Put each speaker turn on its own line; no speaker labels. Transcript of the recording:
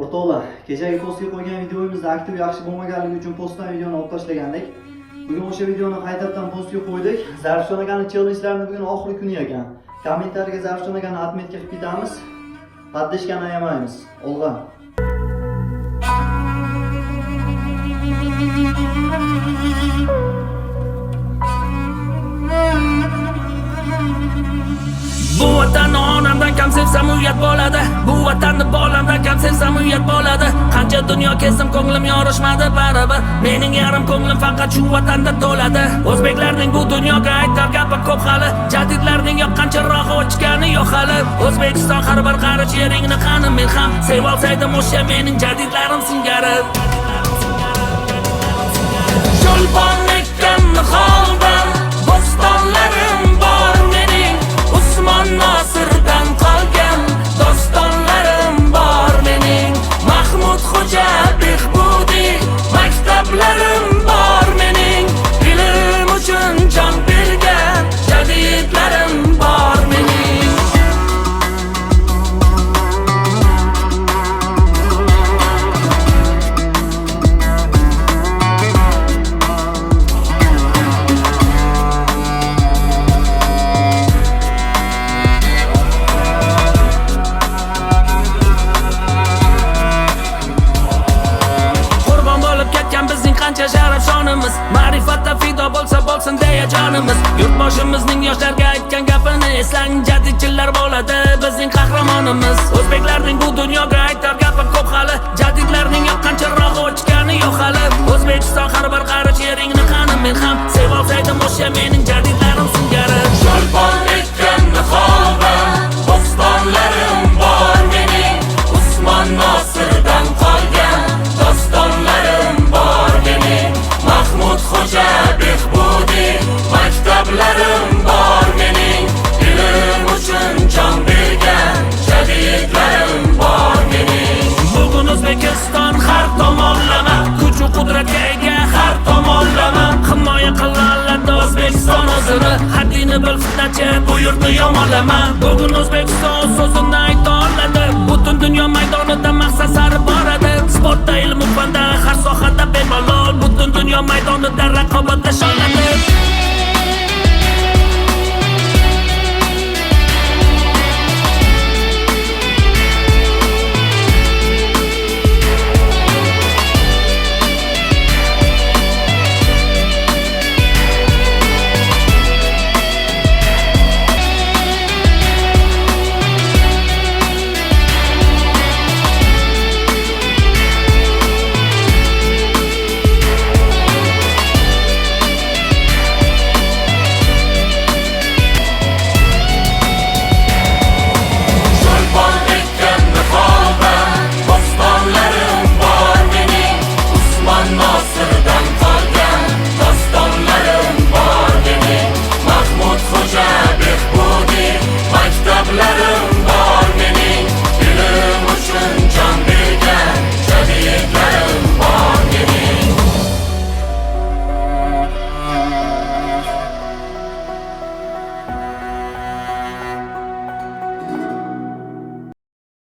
O'rtoqlar, kechagi postga qo'ygan videomizda aktiv yaxshi bo'lmaganligi uchun postdan videoni olib tashlagandik. Bugun o'sha videoni qaytadan postga qo'ydik. Zarfshon akaning challenge'larini bugun oxirgi kuni ekan. Kommentariyaga Zarfshon akani atmetga qilib ketamiz. Paddishkani ayamaymiz. Olg'a.
Bu vatanni onamdan kam sevsam uyat bo'ladi. Bu vatanni bolamdan kam sevsam uyat bo'ladi. Qancha dunyo kezdim ko'nglim yorishmadi baribir. Mening yarim ko'nglim faqat shu vatanda to'ladi. O'zbeklarning bu dunyoga aytar gapi ko'p hali. Jadidlarning yoqqanchirog'i o'chgani yo'q hali. O'zbekiston har bir qarich yeringni qani men ham sevib olsaydim o'sha mening jadidlarim singari. Cho'lpon ekkanni holdan bo'stonlarim bor mening. Usmon Nosirdan qolgan dostonlarim bor mening. Mahmud Xo'ja Behbudiy maktablarim bor mening. Ilm uchun jon bergan jadidlarim bor mening. Qancha sharaf shonimiz, ma'rifatda fido bo'lsa bo'lsin deya jonimiz. Yurtboshimizning yoshlarga aytgan gapini eslang, jadidchilar bo'ladi bizning qahramonimiz. O'zbeklarning bu dunyoga aytar gapi ko'p hali, jadidlarning yoqqanchirog'i o'chgani yo'q hali. O'zbekiston har bir qarich yeringni qani men ham sevib olsaydim o'sha mening jadidlarim singari. Cho'lpon ekkanni holdan bo'stonlarim bor mening. Usmon Nosirdan qolgan dostonlarim bor mening. Mahmud Xo'ja Behbudiy maktablarim bor mening. Ilm uchun jon bergan jadidlarim bor mening. Bugun O'zbekiston har tomonlama kuch va qudratga ega har tomonlama himoya qilganlarda O'zbekiston o'zini haddini bil fitnachi bu yurtni yomonlama. Bugun O'zbekiston so'zini ayta oladi, butun dunyo maydonida maqsad sari boradi. Sportda, ilm-fanda, har sohada bemalol, butun dunyo maydonida raqobatda shon